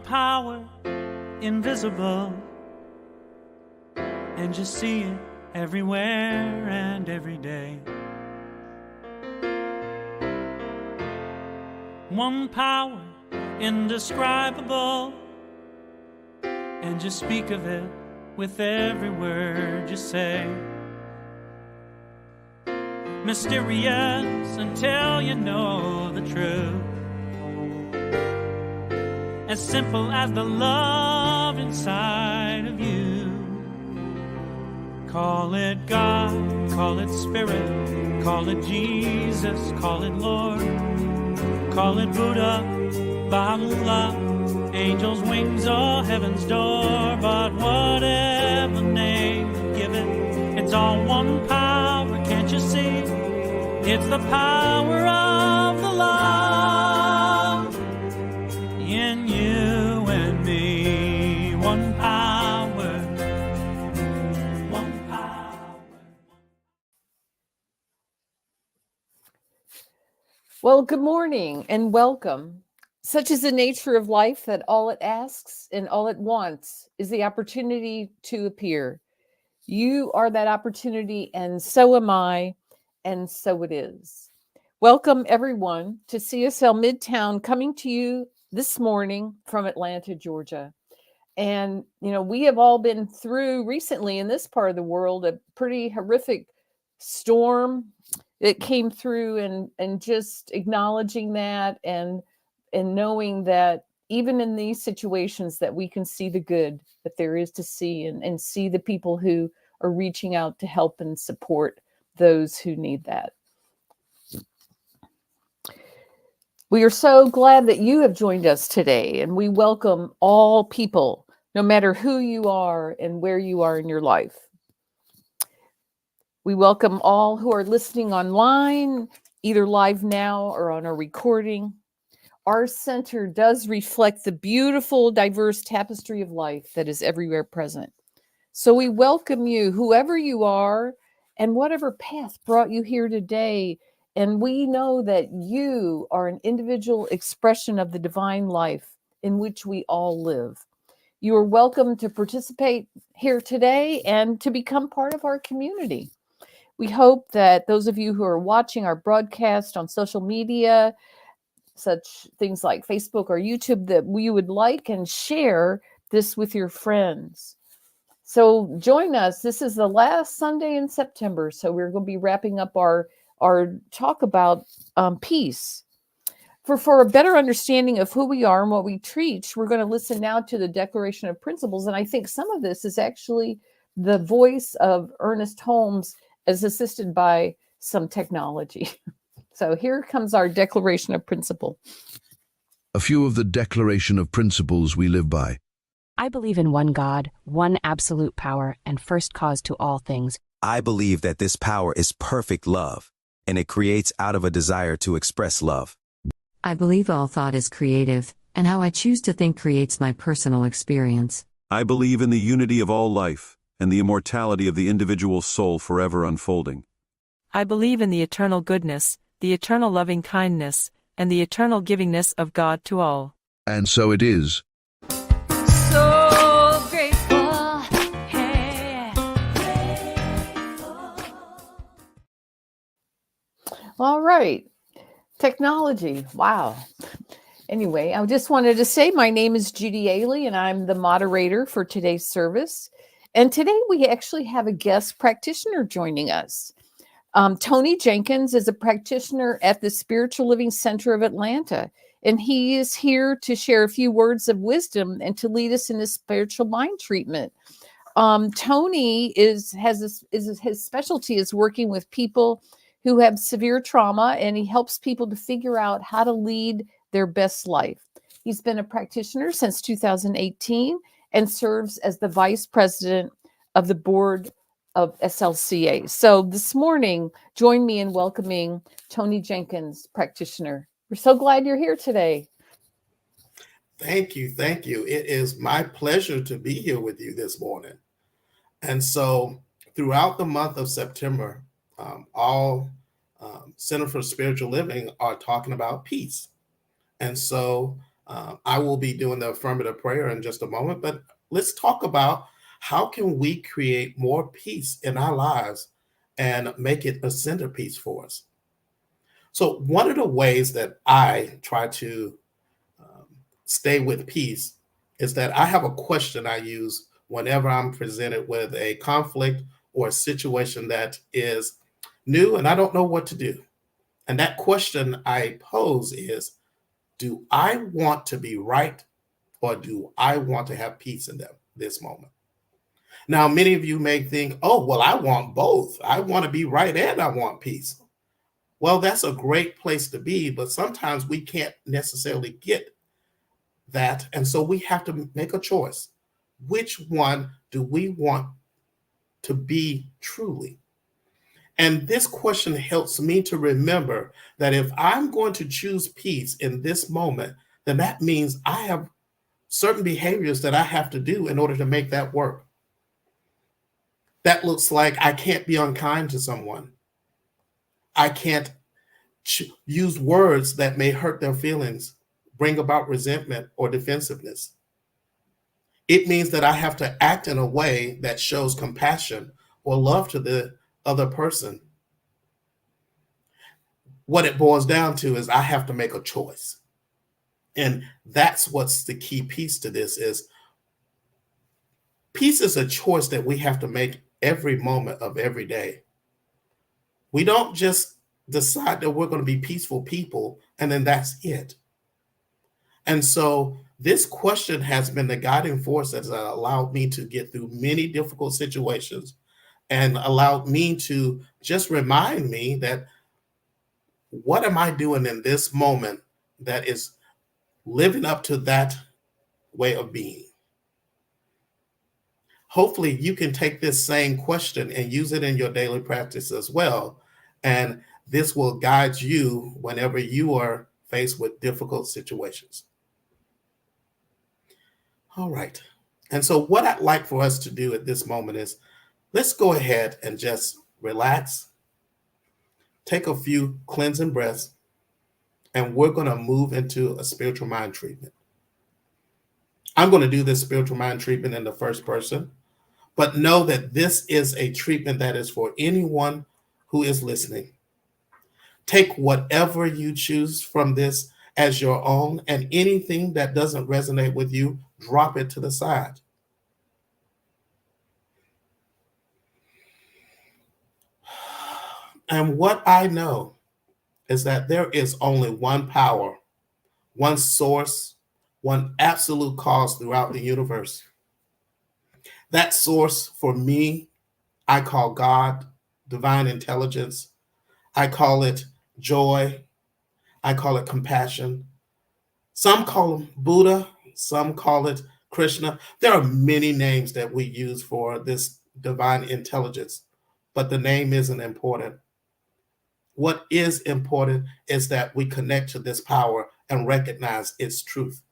One power, invisible, and you see it everywhere and every day. One power, indescribable, and you speak of it with every word you say. Mysterious until you know the truth. As simple as the love inside of you. Call it God, call it Spirit, call it Jesus, call it Lord, call it Buddha, Baha'u'llah, angels' wings or heaven's door. But whatever name you give it, it's all one power, can't you see? It's the power of the love in you and me. One power, one power. Well, good morning and welcome. Such is the nature of life that all it asks and all it wants is the opportunity to appear. You are that opportunity, and so am I, and so it is. Welcome, everyone, to CSL MIDTOWN, coming to you this morning from Atlanta, Georgia. And, we have all been through recently in this part of the world a pretty horrific storm that came through, and just acknowledging that and knowing that even in these situations that we can see the good that there is to see, and see the people who are reaching out to help and support those who need that. We are so glad that you have joined us today, and we welcome all people, no matter who you are and where you are in your life. We welcome all who are listening online, either live now or on a recording. Our center does reflect the beautiful, diverse tapestry of life that is everywhere present. So we welcome you, whoever you are, and whatever path brought you here today. And we know that you are an individual expression of the divine life in which we all live. You are welcome to participate here today and to become part of our community. We hope that those of you who are watching our broadcast on social media, such things like Facebook or YouTube, that you would like and share this with your friends. So join us. This is the last Sunday in September, so we're going to be wrapping up our talk about peace. For a better understanding of who we are and what we teach, we're going to listen now to the Declaration of Principles. And I think some of this is actually the voice of Ernest Holmes, as assisted by some technology. So here comes our Declaration of Principle. A few of the Declaration of Principles we live by. I believe in one God, one absolute power, and first cause to all things. I believe that this power is perfect love, and it creates out of a desire to express love. I believe all thought is creative, and how I choose to think creates my personal experience. I believe in the unity of all life, and the immortality of the individual soul forever unfolding. I believe in the eternal goodness, the eternal loving kindness, and the eternal givingness of God to all. And so it is. So grateful. Hey. All right. Technology. Wow. Anyway, I just wanted to say my name is Judy Ailey, and I'm the moderator for today's service. And today we actually have a guest practitioner joining us. Tony Jenkins is a practitioner at the Spiritual Living Center of Atlanta, and he is here to share a few words of wisdom and to lead us in this spiritual mind treatment. Tony his specialty is working with people who have severe trauma, and he helps people to figure out how to lead their best life. He's been a practitioner since 2018 and serves as the vice president of the board of SLCA. So this morning, join me in welcoming Tony Jenkins, practitioner. We're so glad you're here today. Thank you. Thank you. It is my pleasure to be here with you this morning. And so throughout the month of September, all Center for Spiritual Living are talking about peace. And so I will be doing the affirmative prayer in just a moment, but let's talk about how can we create more peace in our lives and make it a centerpiece for us. So one of the ways that I try to um, stay with peace is that I have a question I use whenever I'm presented with a conflict or a situation that is new and I don't know what to do. And that question I pose is, do I want to be right or do I want to have peace in this moment? Now, many of you may think, oh, well, I want both. I want to be right and I want peace. Well, that's a great place to be, but sometimes we can't necessarily get that. And so we have to make a choice. Which one do we want to be truly? And this question helps me to remember that if I'm going to choose peace in this moment, then that means I have certain behaviors that I have to do in order to make that work. That looks like I can't be unkind to someone. I can't use words that may hurt their feelings, bring about resentment or defensiveness. It means that I have to act in a way that shows compassion or love to the other person. What it boils down to is I have to make a choice. And that's what's the key piece to this is peace is a choice that we have to make every moment of every day. We don't just decide that we're going to be peaceful people and then that's it. And so this question has been the guiding force that has allowed me to get through many difficult situations and allowed me to just remind me that what am I doing in this moment that is living up to that way of being? Hopefully you can take this same question and use it in your daily practice as well. And this will guide you whenever you are faced with difficult situations. All right. And so what I'd like for us to do at this moment is let's go ahead and just relax, take a few cleansing breaths, and we're going to move into a spiritual mind treatment. I'm going to do this spiritual mind treatment in the first person, but know that this is a treatment that is for anyone who is listening. Take whatever you choose from this as your own, and anything that doesn't resonate with you, drop it to the side. And what I know is that there is only one power, one source, one absolute cause throughout the universe. That source for me, I call God, divine intelligence. I call it joy. I call it compassion. Some call him Buddha. Some call it Krishna. There are many names that we use for this divine intelligence, but the name isn't important. What is important is that we connect to this power and recognize its truth.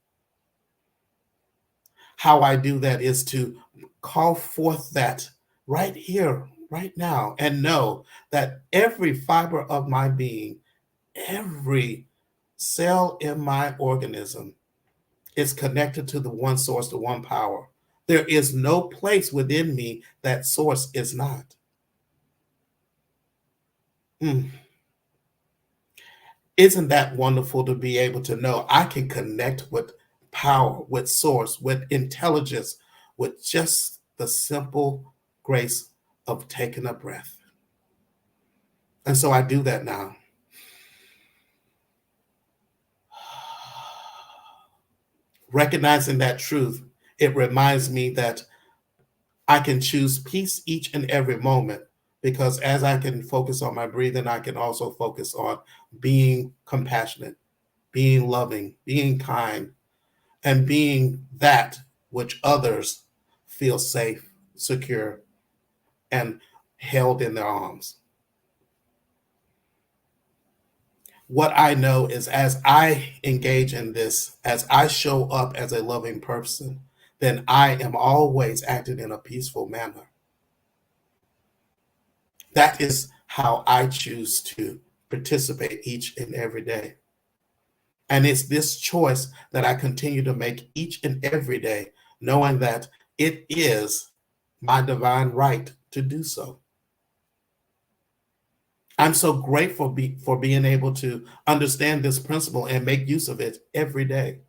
How I do that is to call forth that right here, right now, and know that every fiber of my being, every cell in my organism is connected to the one source, the one power. There is no place within me that source is not. Isn't that wonderful to be able to know I can connect with power, with source, with intelligence, with just the simple grace of taking a breath? And so I do that now. Recognizing that truth, it reminds me that I can choose peace each and every moment, because as I can focus on my breathing, I can also focus on being compassionate, being loving, being kind, and being that which others feel safe, secure, and held in their arms. What I know is as I engage in this, as I show up as a loving person, then I am always acting in a peaceful manner. That is how I choose to participate each and every day. And it's this choice that I continue to make each and every day, knowing that it is my divine right to do so. I'm so grateful for being able to understand this principle and make use of it every day.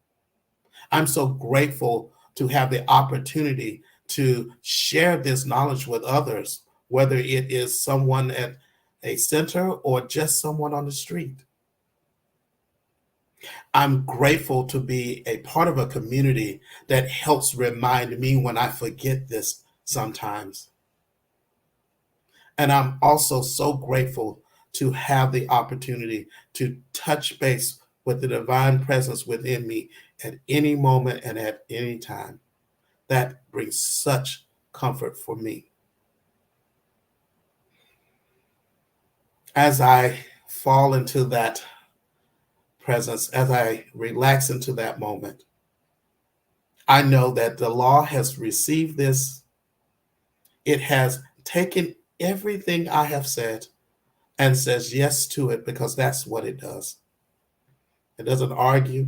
I'm so grateful to have the opportunity to share this knowledge with others, whether it is someone at a center or just someone on the street. I'm grateful to be a part of a community that helps remind me when I forget this sometimes. And I'm also so grateful to have the opportunity to touch base with the divine presence within me at any moment and at any time. That brings such comfort for me. As I fall into that presence, as I relax into that moment, I know that the law has received this. It has taken everything I have said and says yes to it, because that's what it does. It doesn't argue,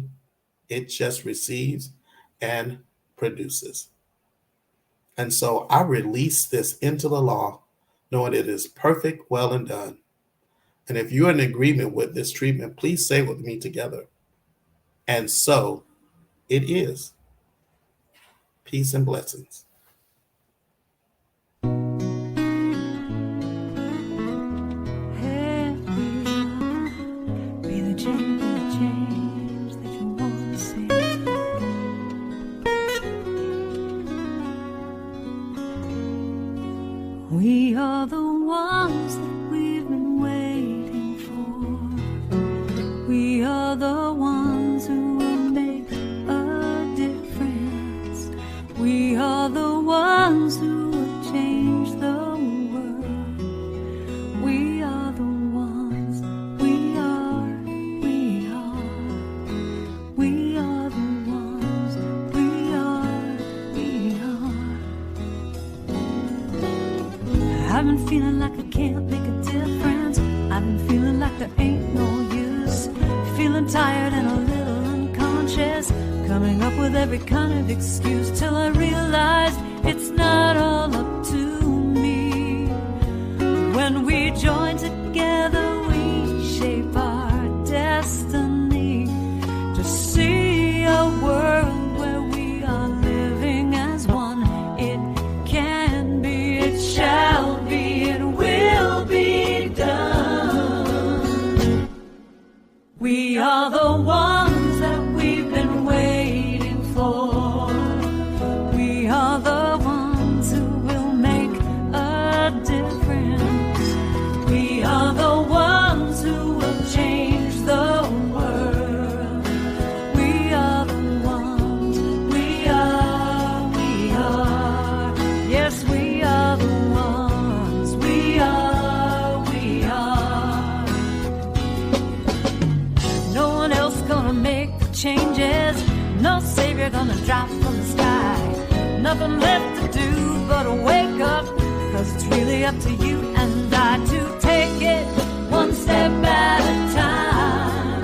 it just receives and produces. And so I release this into the law, knowing it is perfect, well and done. And if you're in agreement with this treatment, please say with me together. And so it is. Peace and blessings. We are the ones that we've been waiting for. We are the ones who will make a difference. We are the ones who will change the world. We are the ones. We are the ones. I've been feeling like I can't make a difference. I've been feeling like there ain't no use. Feeling tired and a little unconscious. Coming up with every kind of excuse till I realized it's not all up to me. When we join together, we shape our destiny to see a world where we are living as one. It can be, it shall be, it will be done. We are the ones that we've been waiting for. We are the ones who will make a difference. We are the ones who will change the world. We are the ones. We are. Yes, we are the ones. We are. No one else gonna make the changes. No savior gonna drop from the sky. Nothing left to do but wake up, 'cause it's really up to you and I to take it one step at a time.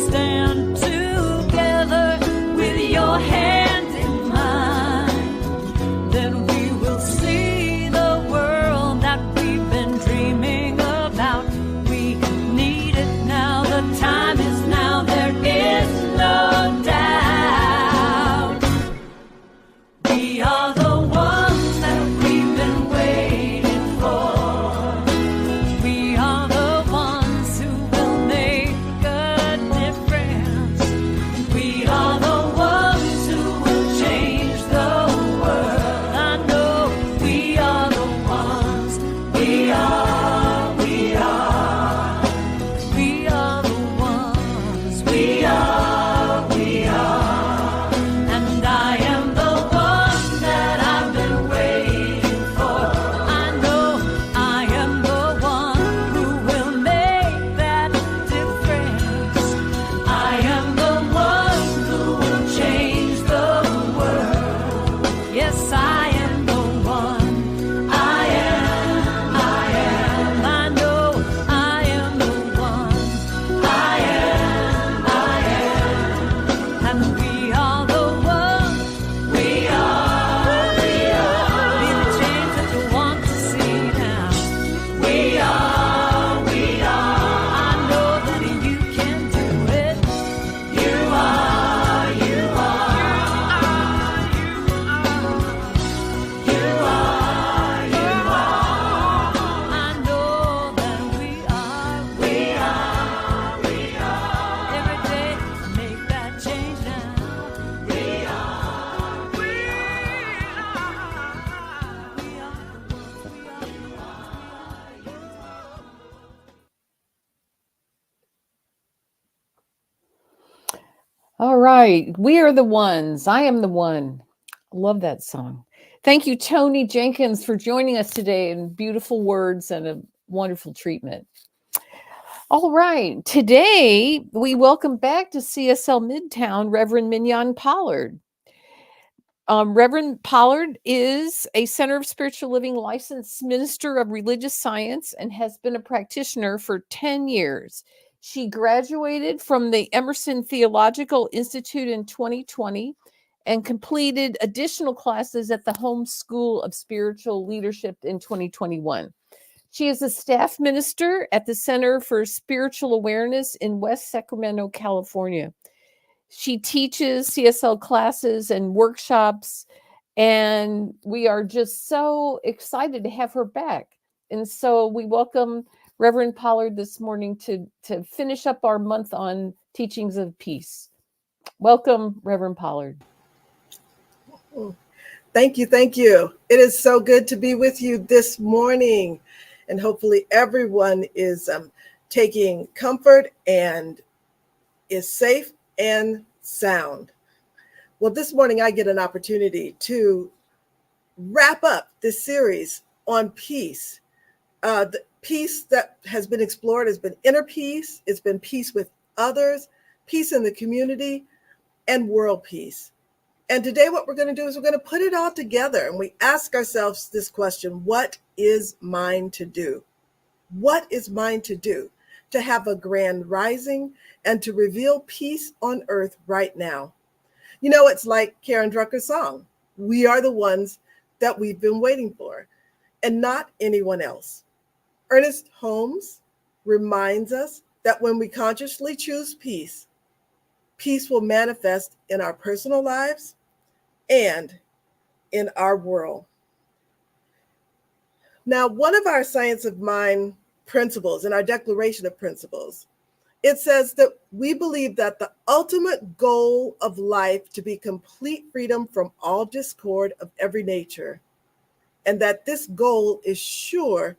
Stand together with your hand in mine. Then we will see the world that we've been dreaming about. We need it now, the time is now, there is no doubt. We are the ones that we've been waiting for. We are the ones who will make a difference. We are the ones who will change the world. I know we are the ones. We are. We are the ones. We are. And I am the one that I've been waiting for. I know I am the one who will make that difference. I am the one who will change the world. Yes, I am the one. I am. I know I am the one. I am. All right. We are the ones. I am the one. Love that song. Thank you, Tony Jenkins, for joining us today in beautiful words and a wonderful treatment. All right. Today, we welcome back to CSL Midtown Reverend Mignonne Pollard. Reverend Pollard is a Center of Spiritual Living licensed minister of religious science and has been a practitioner for 10 years. She graduated from the Emerson Theological Institute in 2020 and completed additional classes at the Home School of Spiritual Leadership in 2021. She is a staff minister at the Center for Spiritual Awareness in West Sacramento, California. She teaches CSL classes and workshops, and we are just so excited to have her back. And so we welcome Reverend Pollard this morning to finish up our month on teachings of peace. Welcome, Reverend Pollard. Thank you. Thank you. It is so good to be with you this morning. And hopefully everyone is taking comfort and is safe and sound. Well, this morning I get an opportunity to wrap up this series on peace. The peace that has been explored has been inner peace, it's been peace with others, peace in the community, and world peace. And today what we're going to do is we're going to put it all together and we ask ourselves this question: what is mine to do? What is mine to do to have a grand rising and to reveal peace on earth right now? You know, it's like Karen Drucker's song, we are the ones that we've been waiting for, and not anyone else. Ernest Holmes reminds us that when we consciously choose peace, peace will manifest in our personal lives and in our world. Now, one of our Science of Mind principles in our Declaration of Principles, it says that we believe that the ultimate goal of life to be complete freedom from all discord of every nature, and that this goal is sure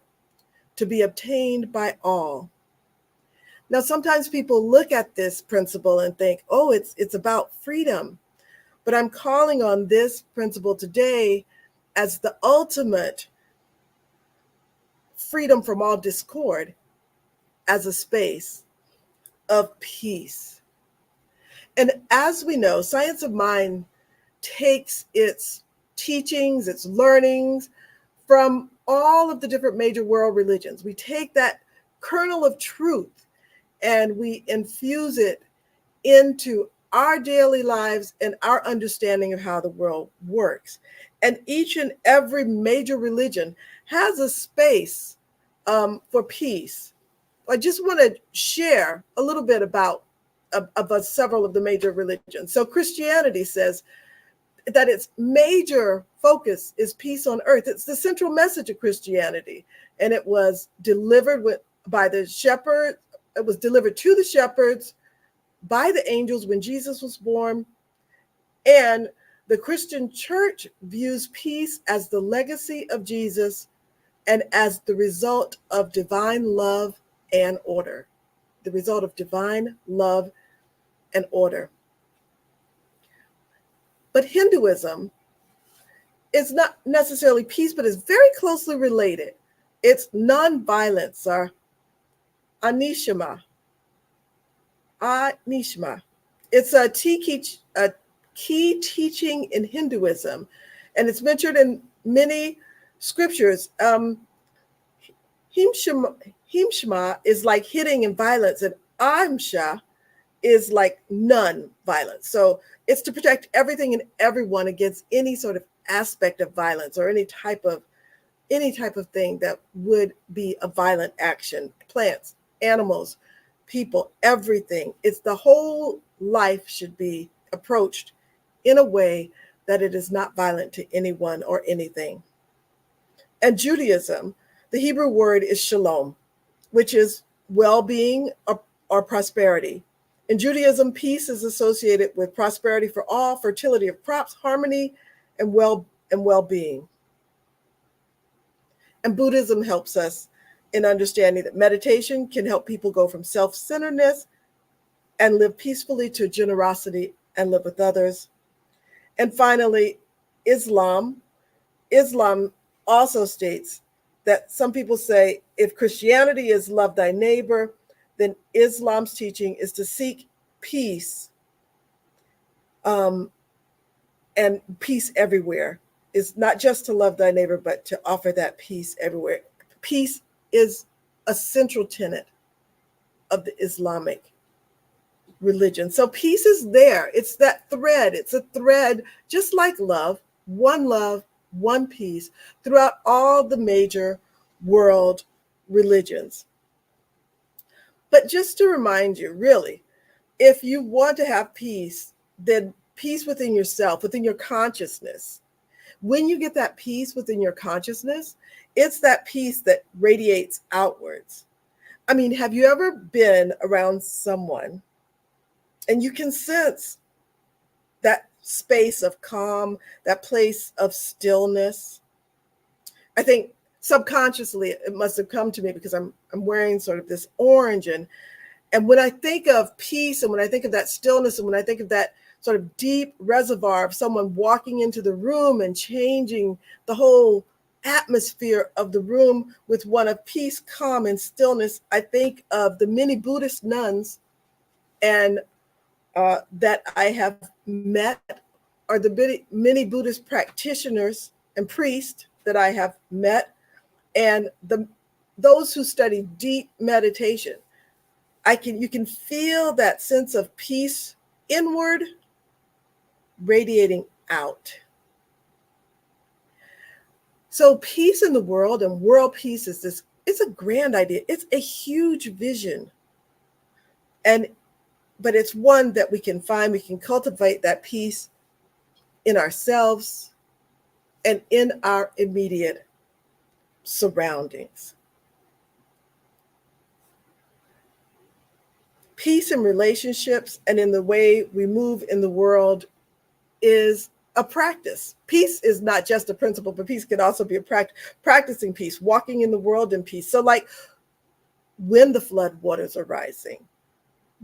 to be obtained by all. Now, sometimes people look at this principle and think, oh, it's about freedom. But I'm calling on this principle today as the ultimate freedom from all discord as a space of peace. And as we know, Science of Mind takes its teachings, its learnings from all of the different major world religions. We take that kernel of truth and we infuse it into our daily lives and our understanding of how the world works. And each and every major religion has a space for peace. I just want to share a little bit about several of the major religions. So Christianity says that its major focus is peace on earth. It's the central message of Christianity. And it was delivered by the shepherd. It was delivered to the shepherds by the angels when Jesus was born. And the Christian church views peace as the legacy of Jesus and as the result of divine love and order. The result of divine love and order. But Hinduism is not necessarily peace, but is very closely related. It's nonviolence, or anishma. It's a key teaching in Hinduism, and it's mentioned in many scriptures. Himshma is like hitting and violence, and Ahimsa is like non-violence. So it's to protect everything and everyone against any sort of aspect of violence or any type of thing that would be a violent action. Plants, animals, people, everything. It's the whole life should be approached in a way that it is not violent to anyone or anything. And Judaism, the Hebrew word is shalom, which is well-being or prosperity. In Judaism, peace is associated with prosperity for all, fertility of crops, harmony, and well-being. And Buddhism helps us in understanding that meditation can help people go from self-centeredness and live peacefully to generosity and live with others. And finally, Islam. Islam also states that some people say if Christianity is love thy neighbor, then Islam's teaching is to seek peace, and peace everywhere. Is not just to love thy neighbor, but to offer that peace everywhere. Peace is a central tenet of the Islamic religion. So peace is there. It's that thread. It's a thread just like love, one peace throughout all the major world religions. But just to remind you, really, if you want to have peace, then peace within yourself, within your consciousness. When you get that peace within your consciousness, it's that peace that radiates outwards. I mean, have you ever been around someone and you can sense that space of calm, that place of stillness? I think subconsciously it must have come to me because I'm wearing sort of this orange, and when I think of peace and when I think of that stillness and when I think of that sort of deep reservoir of someone walking into the room and changing the whole atmosphere of the room with one of peace, calm, and stillness, I think of the many Buddhist nuns and that I have met, or the many Buddhist practitioners and priests that I have met, and those who study deep meditation. You can feel that sense of peace inward radiating out. So peace in the world and world peace it's a grand idea. It's a huge vision. But it's one that we can cultivate that peace in ourselves and in our immediate surroundings. Peace in relationships and in the way we move in the world is a practice. Peace is not just a principle, but peace can also be a practicing peace, walking in the world in peace. So like when the flood waters are rising,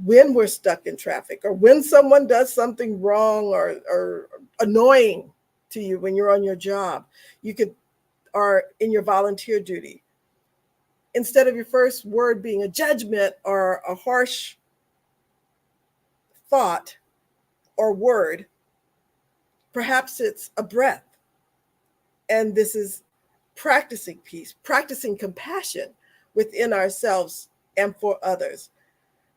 when we're stuck in traffic, or when someone does something wrong or annoying to you when you're on your job, or in your volunteer duty, instead of your first word being a judgment or a harsh thought or word, perhaps it's a breath. And this is practicing peace, practicing compassion within ourselves and for others.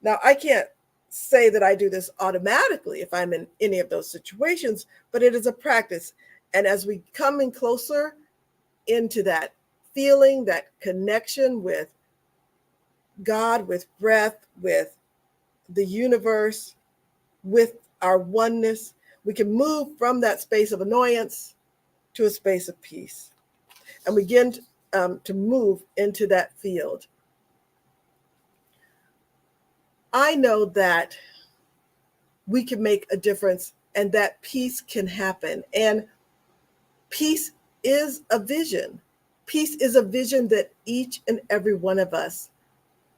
Now, I can't say that I do this automatically if I'm in any of those situations, but it is a practice. And as we come in closer into that feeling, that connection with God, with breath, with the universe, with our oneness, we can move from that space of annoyance to a space of peace and begin to move into that field. I know that we can make a difference and that peace can happen. And peace is a vision. Peace is a vision that each and every one of us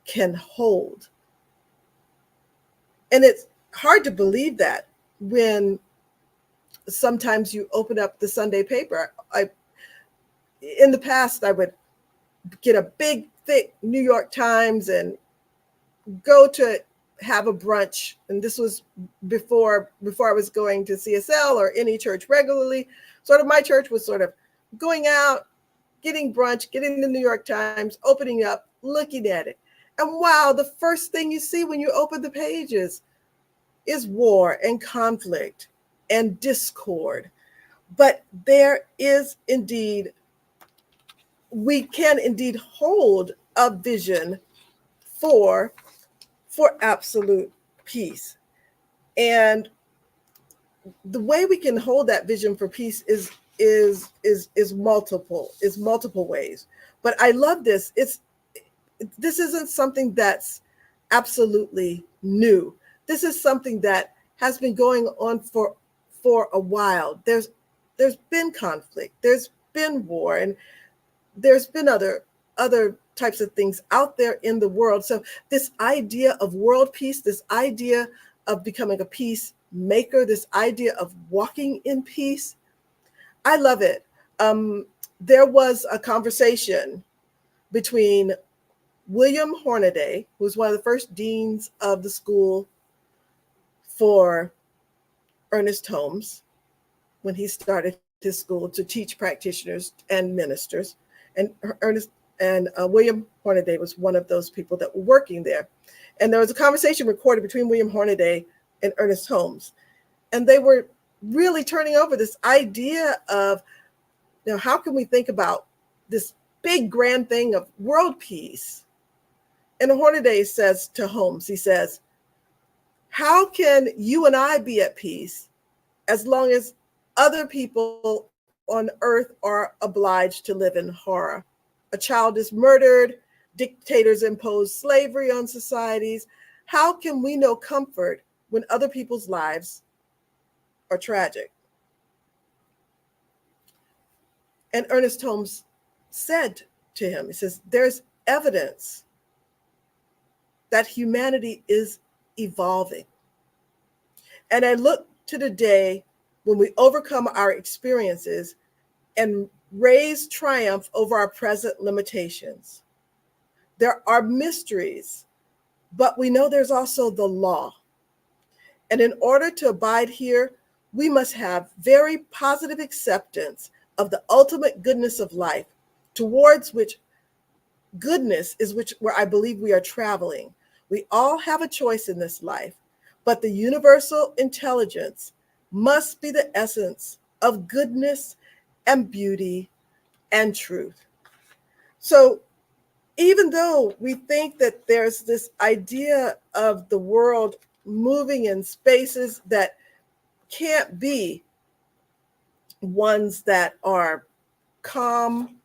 can hold. And it's hard to believe that when sometimes you open up the Sunday paper. In the past, I would get a big, thick New York Times and go to have a brunch. And this was before I was going to CSL or any church regularly. Sort of my church was sort of going out, getting brunch, getting the New York Times, opening up, looking at it. And wow, the first thing you see when you open the pages is war and conflict and discord. But there is indeed, we can indeed hold a vision for absolute peace. And the way we can hold that vision for peace is multiple ways. But I love this. This isn't something that's absolutely new. This is something that has been going on for a while. There's been conflict, there's been war, and there's been other types of things out there in the world. So this idea of world peace, this idea of becoming a peacemaker, this idea of walking in peace, I love it. There was a conversation between William Hornaday, who was one of the first deans of the school for Ernest Holmes, when he started his school to teach practitioners and ministers. And William Hornaday was one of those people that were working there. And there was a conversation recorded between William Hornaday and Ernest Holmes. And they were really turning over this idea of, how can we think about this big grand thing of world peace? And Hornaday says to Holmes, he says, how can you and I be at peace as long as other people on earth are obliged to live in horror? A child is murdered, dictators impose slavery on societies. How can we know comfort when other people's lives are tragic? And Ernest Holmes said to him, he says, there's evidence that humanity is evolving. And I look to the day when we overcome our experiences and raise triumph over our present limitations. There are mysteries, but we know there's also the law. And in order to abide here, we must have very positive acceptance of the ultimate goodness of life, towards which goodness is where I believe we are traveling. We all have a choice in this life, but the universal intelligence must be the essence of goodness and beauty and truth. So even though we think that there's this idea of the world moving in spaces that can't be ones that are calm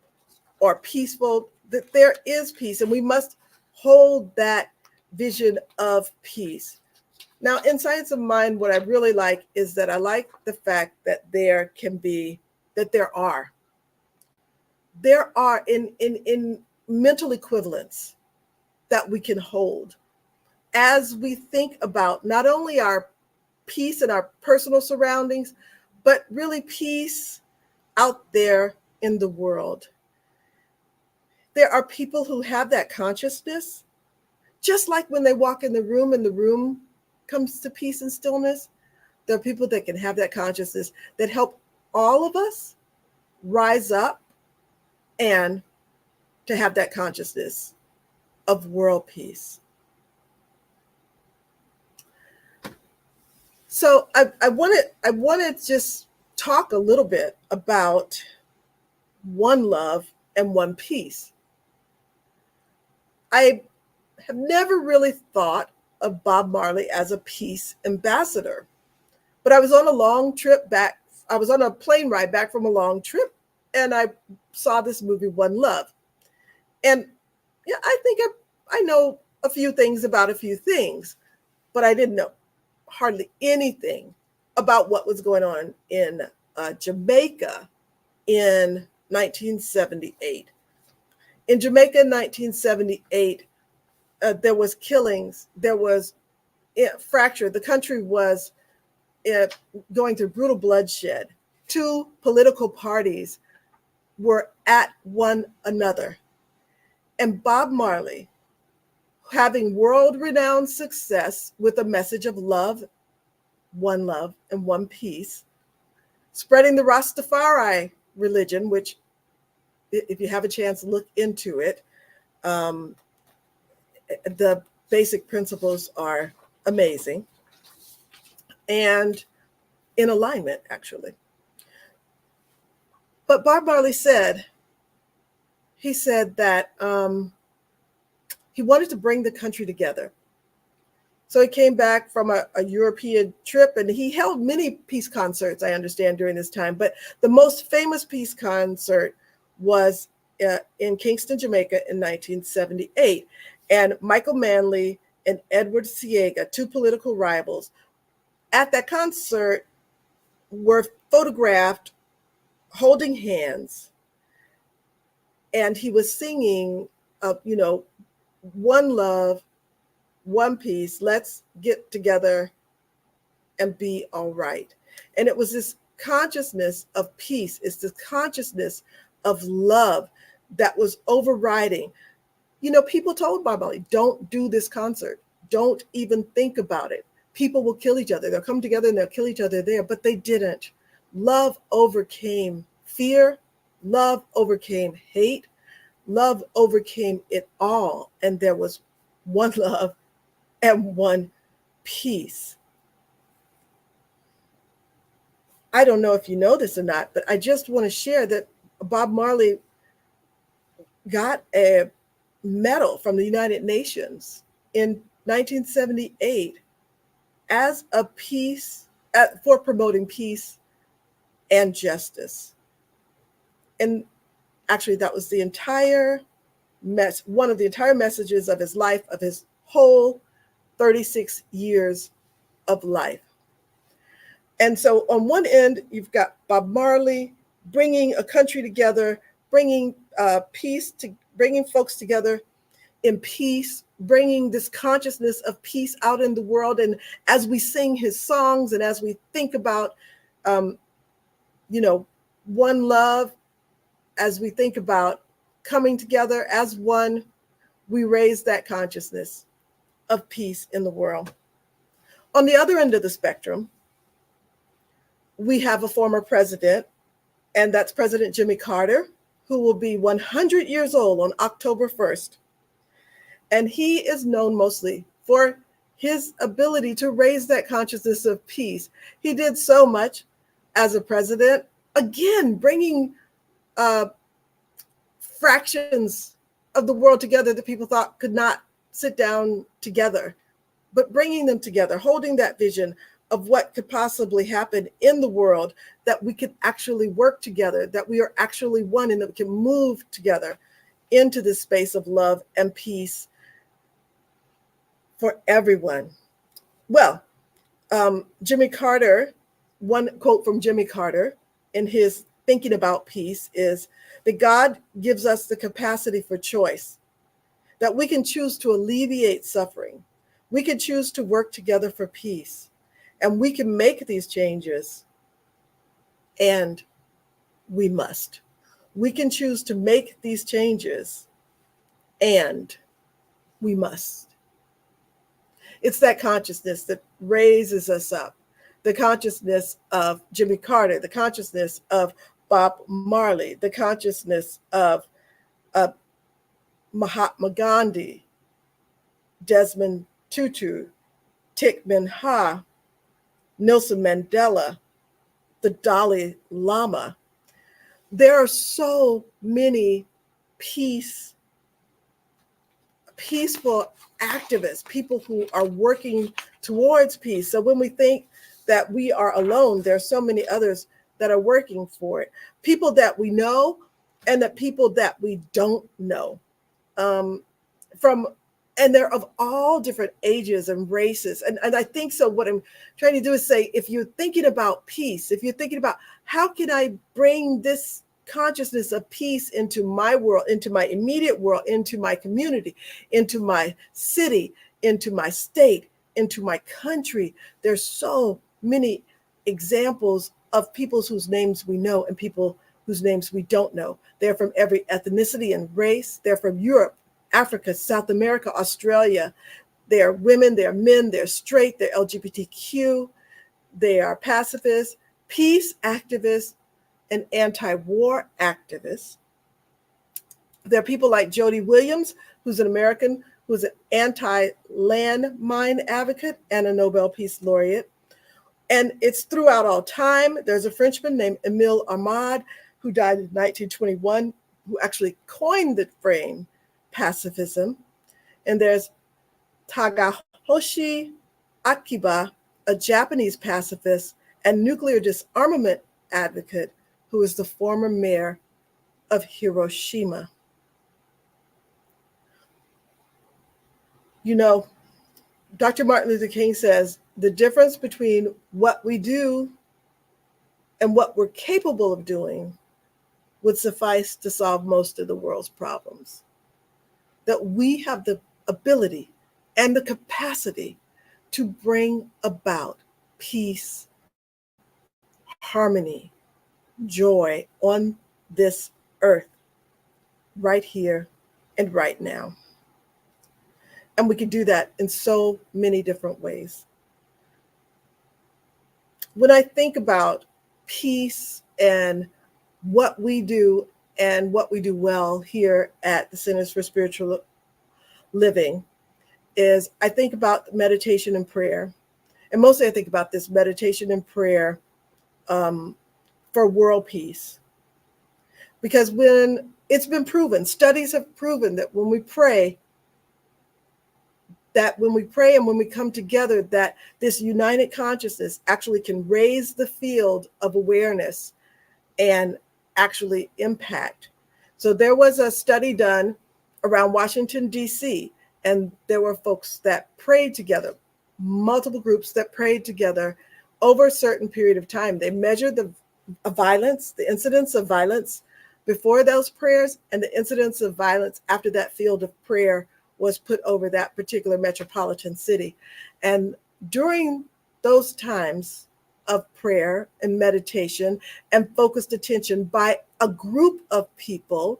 or peaceful, that there is peace, and we must hold that vision of peace. Now, in Science of Mind, what I really like is that I like the fact that there are in mental equivalents that we can hold as we think about not only our peace in our personal surroundings, but really peace out there in the world. There are people who have that consciousness, just like when they walk in the room and the room comes to peace and stillness. There are people that can have that consciousness that help all of us rise up and to have that consciousness of world peace. So I want to just talk a little bit about one love and one peace. I have never really thought of Bob Marley as a peace ambassador, but I was on a long trip back. I was on a plane ride back from a long trip, and I saw this movie, One Love. And yeah, I think I know a few things about a few things, but I didn't know hardly anything about what was going on in Jamaica in 1978. In Jamaica in 1978, there was killings, there was fracture. The country was going through brutal bloodshed. Two political parties were at one another. And Bob Marley, having world-renowned success with a message of love and one peace, spreading the Rastafari religion, which, if you have a chance, look into it. The basic principles are amazing and in alignment, actually. But Bob Marley said that he wanted to bring the country together. So he came back from a European trip, and he held many peace concerts, I understand, during this time. But the most famous peace concert was in Kingston, Jamaica in 1978. And Michael Manley and Edward Siega, two political rivals, at that concert were photographed holding hands. And he was singing of, one love, one peace. Let's get together and be all right. And it was this consciousness of peace. It's this consciousness of love that was overriding. People told Bob Marley, don't do this concert. Don't even think about it. People will kill each other. They'll come together and they'll kill each other there, but they didn't. Love overcame fear. Love overcame hate. Love overcame it all. And there was one love and one peace. I don't know if you know this or not, but I just want to share that Bob Marley got a medal from the United Nations in 1978 as a peace, for promoting peace and justice. And actually, that was the entire one of the entire messages of his life, of his whole 36 years of life. And so on one end, you've got Bob Marley bringing a country together, bringing bringing folks together in peace, bringing this consciousness of peace out in the world. And as we sing his songs and as we think about, one love, as we think about coming together as one, we raise that consciousness of peace in the world. On the other end of the spectrum, we have a former president, and that's President Jimmy Carter, who will be 100 years old on October 1st. And he is known mostly for his ability to raise that consciousness of peace. He did so much as a president, again, bringing fractions of the world together that people thought could not sit down together, but bringing them together, holding that vision of what could possibly happen in the world, that we could actually work together, that we are actually one, and that we can move together into this space of love and peace for everyone. Well, Jimmy Carter, one quote from Jimmy Carter in his Thinking About Peace is that God gives us the capacity for choice, that we can choose to alleviate suffering. We can choose to work together for peace, and we can make these changes, and we must. We can choose to make these changes, and we must. It's that consciousness that raises us up, the consciousness of Jimmy Carter, the consciousness of Bob Marley, the consciousness of Mahatma Gandhi, Desmond Tutu, Thich Nhat Hanh, Nelson Mandela, the Dalai Lama. There are so many peaceful activists, people who are working towards peace. So when we think that we are alone, there are so many others that are working for it. People that we know and the people that we don't know. And they're of all different ages and races. And I think so what I'm trying to do is say, if you're thinking about peace, if you're thinking about how can I bring this consciousness of peace into my world, into my immediate world, into my community, into my city, into my state, into my country, there's so many examples of people whose names we know and people whose names we don't know. They're from every ethnicity and race. They're from Europe, Africa, South America, Australia. They are women, they're men, they're straight, they're LGBTQ, they are pacifists, peace activists, and anti-war activists. There are people like Jody Williams, who's an American, who's an anti-landmine advocate and a Nobel Peace Laureate. And it's throughout all time. There's a Frenchman named Émile Armand, who died in 1921, who actually coined the frame pacifism. And there's Takahashi Akiba, a Japanese pacifist and nuclear disarmament advocate, who is the former mayor of Hiroshima. You know, Dr. Martin Luther King says the difference between what we do and what we're capable of doing would suffice to solve most of the world's problems. that we have the ability and the capacity to bring about peace, harmony, joy on this earth, right here and right now. And we can do that in so many different ways. When I think about peace and what we do and what we do well here at the Centers for Spiritual Living, is I think about meditation and prayer. And mostly I think about this meditation and prayer for world peace. Because when it's been proven, studies have proven that when we pray and when we come together, that this united consciousness actually can raise the field of awareness and actually impact. So there was a study done around Washington, D.C., and there were folks that prayed together, multiple groups that prayed together over a certain period of time. They measured the incidence of violence before those prayers and the incidence of violence after that field of prayer was put over that particular metropolitan city. And during those times of prayer and meditation and focused attention by a group of people,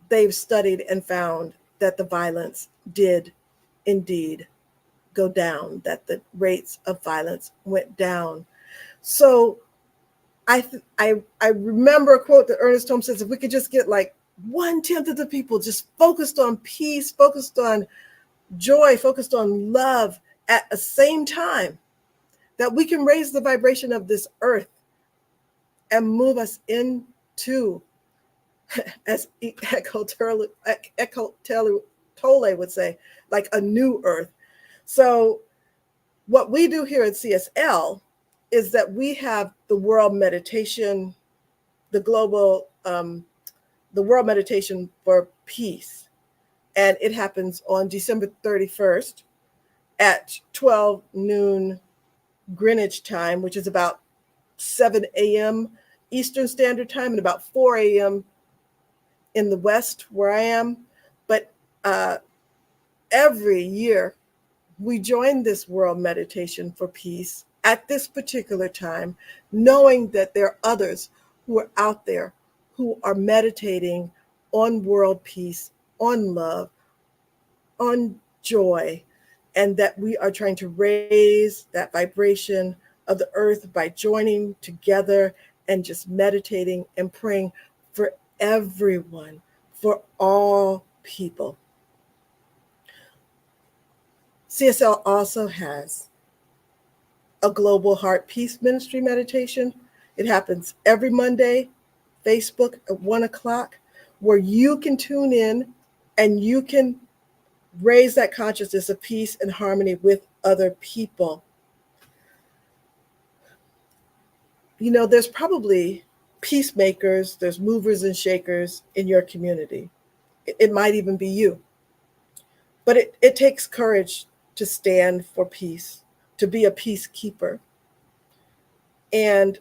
they've studied and found that the violence did indeed go down, that the rates of violence went down. So I remember a quote that Ernest Holmes says, if we could just get like 1/10 of the people just focused on peace, focused on joy, focused on love at the same time, that we can raise the vibration of this earth and move us into, as Eckhart Tolle would say, like a new earth. So what we do here at CSL is that we have the World Meditation, the World Meditation for Peace. And it happens on December 31st at 12 noon Greenwich time, which is about 7 a.m. Eastern Standard Time and about 4 a.m. in the West where I am. But every year we join this World Meditation for Peace at this particular time, knowing that there are others who are out there who are meditating on world peace, on love, on joy, and that we are trying to raise that vibration of the earth by joining together and just meditating and praying for everyone, for all people. CSL also has a Global Heart Peace Ministry meditation. It happens every Monday, Facebook at 1 o'clock, where you can tune in and you can raise that consciousness of peace and harmony with other people. You know, there's probably peacemakers, there's movers and shakers in your community. It might even be you. But it takes courage to stand for peace, to be a peacekeeper. And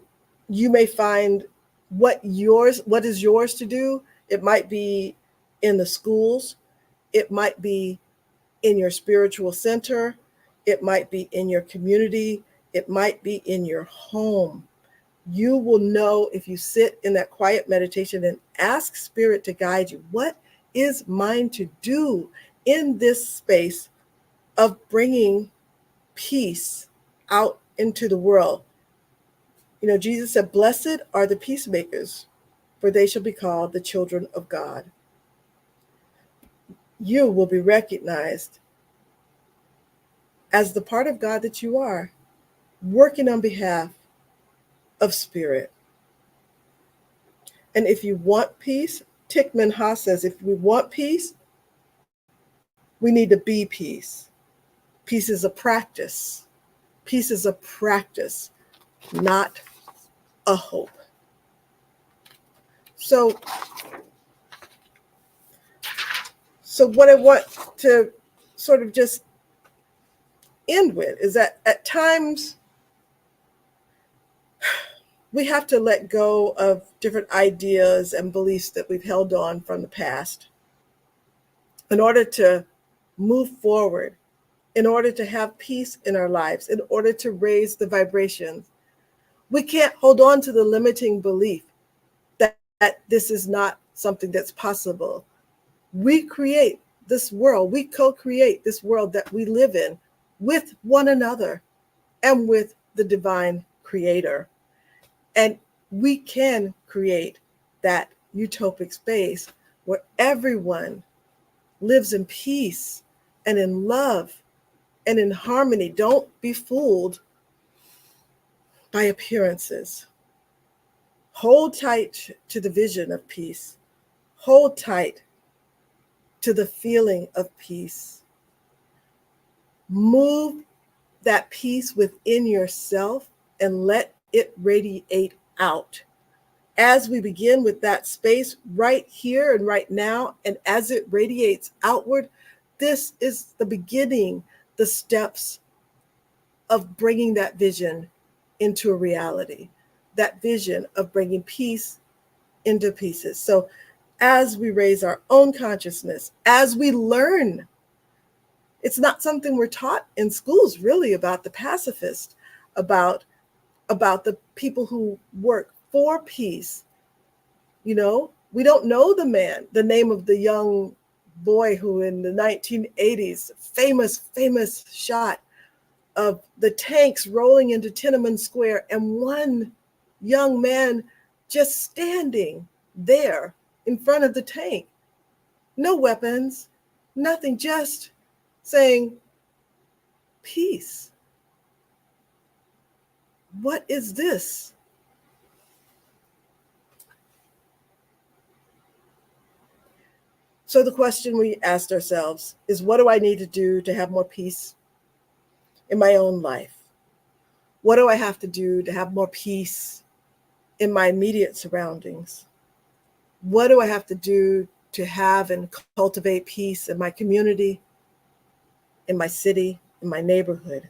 you may find what is yours to do. It might be in the schools. It might be in your spiritual center. It might be in your community. It might be in your home. You will know if you sit in that quiet meditation and ask Spirit to guide you. What is mine to do in this space of bringing peace out into the world? You know, Jesus said, "Blessed are the peacemakers, for they shall be called the children of God." You will be recognized as the part of God that you are, working on behalf of Spirit. And if you want peace, Thich Nhat Hanh says, if we want peace, we need to be peace. Peace is a practice. Peace is a practice, not a hope. So what I want to sort of just end with is that at times we have to let go of different ideas and beliefs that we've held on from the past. in order to move forward, in order to have peace in our lives, in order to raise the vibrations. We can't hold on to the limiting belief that this is not something that's possible. We create this world, we co-create this world that we live in with one another and with the divine creator. And we can create that utopic space where everyone lives in peace and in love and in harmony. Don't be fooled by appearances. Hold tight to the vision of peace. Hold tight to the feeling of peace. Move that peace within yourself and let it radiate out. As we begin with that space right here and right now, and as it radiates outward, this is the beginning, the steps of bringing that vision into a reality, that vision of bringing peace into pieces. So as we raise our own consciousness, as we learn, it's not something we're taught in schools really about the pacifist, about the people who work for peace. You know, we don't know the name of the young boy who in the 1980s, famous shot of the tanks rolling into Tiananmen Square and one young man just standing there in front of the tank. No weapons, nothing, just saying, peace. What is this? So the question we asked ourselves is, what do I need to do to have more peace in my own life? What do I have to do to have more peace in my immediate surroundings? What do I have to do to have and cultivate peace in my community, in my city, in my neighborhood?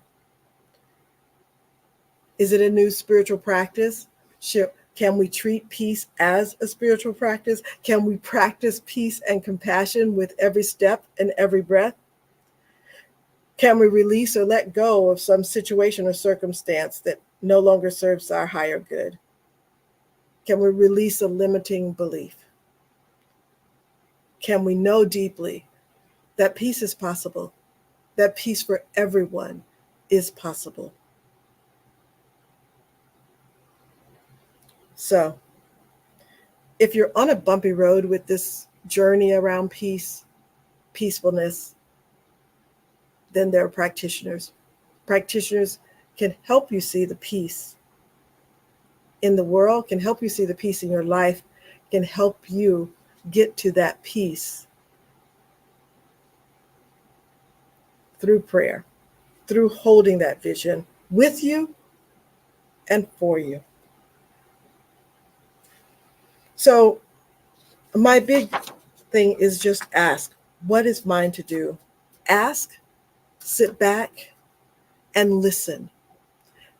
Is it a new spiritual practice? Sure. Can we treat peace as a spiritual practice? Can we practice peace and compassion with every step and every breath? Can we release or let go of some situation or circumstance that no longer serves our higher good? Can we release a limiting belief? Can we know deeply that peace is possible, that peace for everyone is possible? So, if you're on a bumpy road with this journey around peace, peacefulness, then there are practitioners. Practitioners can help you see the peace in the world, can help you see the peace in your life, can help you get to that peace through prayer, through holding that vision with you and for you. So my big thing is just ask, what is mine to do? Ask, sit back, and listen.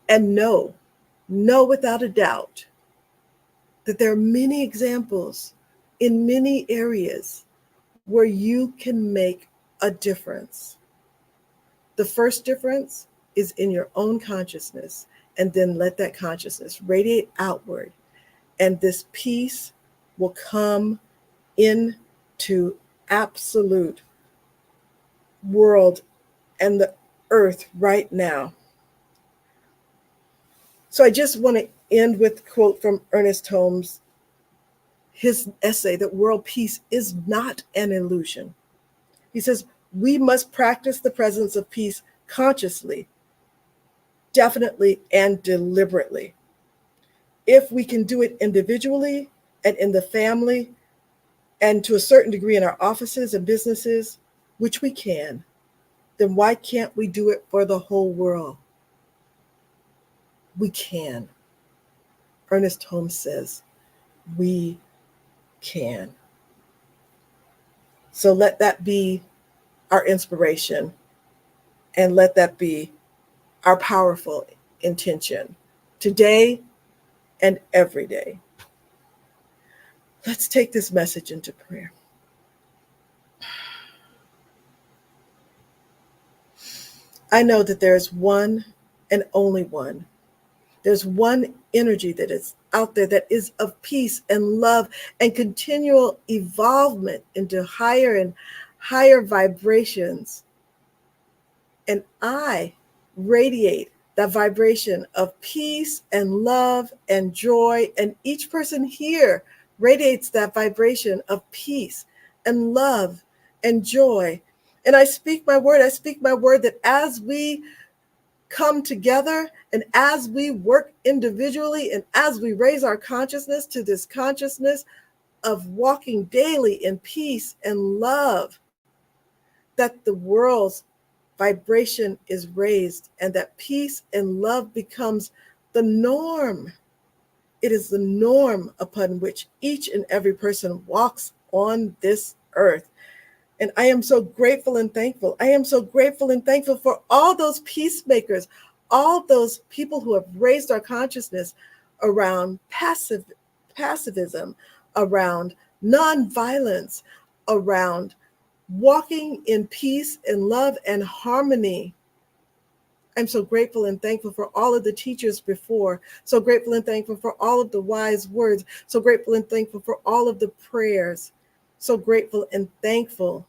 And know without a doubt that there are many examples in many areas where you can make a difference. The first difference is in your own consciousness, and then let that consciousness radiate outward. And this peace will come into absolute world and the earth right now. So I just want to end with a quote from Ernest Holmes, his essay that world peace is not an illusion. He says, we must practice the presence of peace consciously, definitely, and deliberately. If we can do it individually and in the family and to a certain degree in our offices and businesses, which we can, then why can't we do it for the whole world? We can. Ernest Holmes says, we can. So let that be our inspiration, and let that be our powerful intention today and every day. Let's take this message into prayer. I know that there is one and only one. There's one energy that is out there that is of peace and love and continual evolvement into higher and higher vibrations. And I radiate that vibration of peace and love and joy. And each person here radiates that vibration of peace and love and joy. And I speak my word that as we come together and as we work individually and as we raise our consciousness to this consciousness of walking daily in peace and love, that the world's vibration is raised and that peace and love becomes the norm. It is the norm upon which each and every person walks on this earth. And I am so grateful and thankful. I am so grateful and thankful for all those peacemakers, all those people who have raised our consciousness around pacifism, around nonviolence, around walking in peace and love and harmony. I'm so grateful and thankful for all of the teachers before, so grateful and thankful for all of the wise words, so grateful and thankful for all of the prayers, so grateful and thankful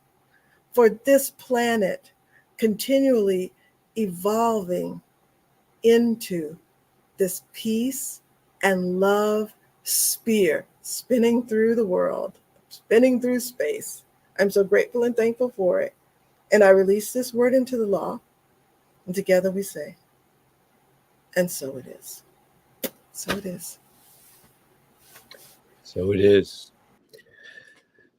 for this planet continually evolving into this peace and love sphere spinning through the world, spinning through space. I'm so grateful and thankful for it. And I release this word into the law. And together we say, and so it is. So it is. So it is.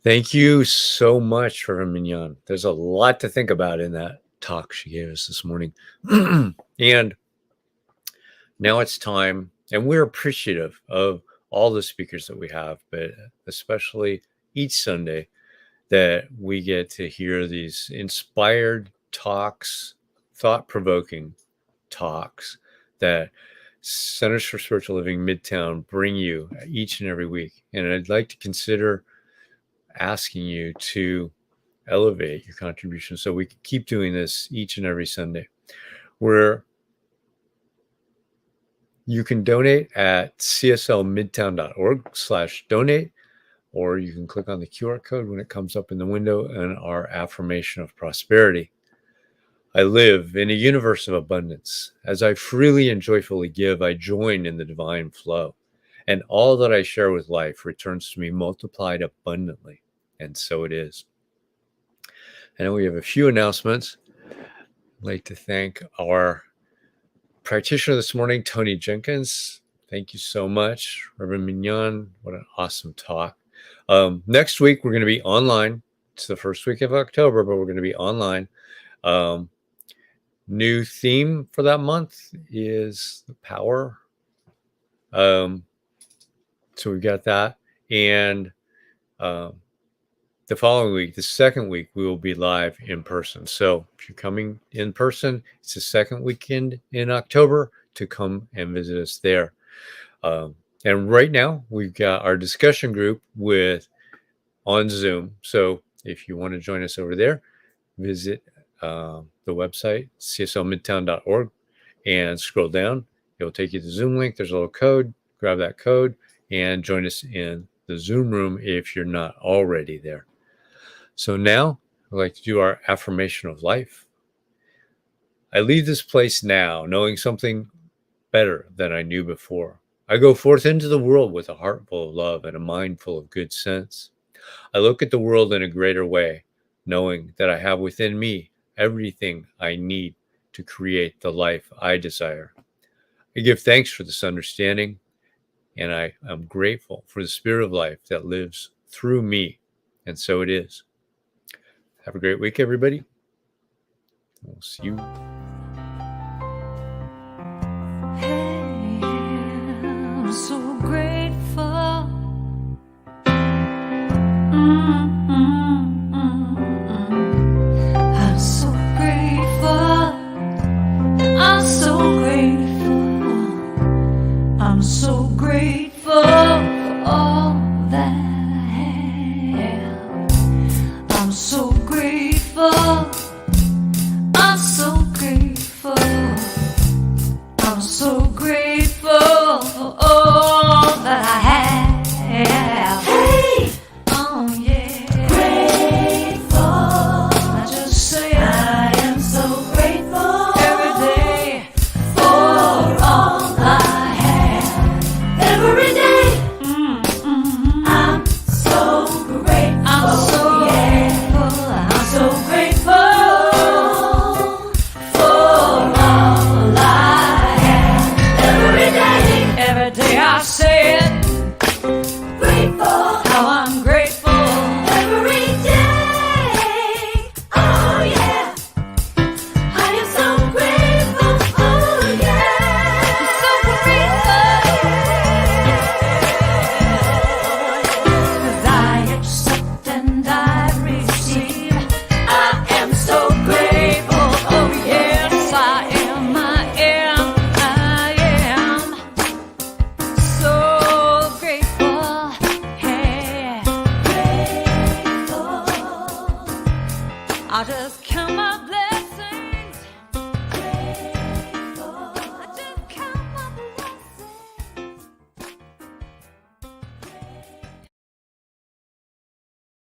Thank you so much for Mignonne. There's a lot to think about in that talk she gave us this morning. And now it's time, and we're appreciative of all the speakers that we have, but especially each Sunday that we get to hear these inspired talks, thought-provoking talks that Centers for Spiritual Living Midtown bring you each and every week. And I'd like to consider asking you to elevate your contribution so we can keep doing this each and every Sunday, where you can donate at cslmidtown.org/donate, or you can click on the QR code when it comes up in the window and our affirmation of prosperity. I live in a universe of abundance. As I freely and joyfully give, I join in the divine flow, and all that I share with life returns to me multiplied abundantly. And so it is. I know we have a few announcements. I'd like to thank our practitioner this morning, Tony Jenkins. Thank you so much. Reverend Mignonne, what an awesome talk. Next week, we're going to be online. It's the first week of October, but we're going to be online. New theme for that month is the power. So we've got that. And the following week, the second week, we will be live in person. So if you're coming in person, it's the second weekend in October to come and visit us there. And right now, we've got our discussion group on Zoom. So if you want to join us over there, visit the website, cslmidtown.org, and scroll down. It'll take you to the Zoom link. There's a little code. Grab that code and join us in the Zoom room if you're not already there. So now I'd like to do our affirmation of life. I leave this place now knowing something better than I knew before. I go forth into the world with a heart full of love and a mind full of good sense. I look at the world in a greater way, knowing that I have within me everything I need to create the life I desire. I give thanks for this understanding, and I am grateful for the spirit of life that lives through me, and so it is. Have a great week, everybody. We'll see you. Hey, I'm so grateful. I'm so grateful. I'm so grateful. I'm so grateful for all that I have. I'm so grateful. I'm so grateful. I just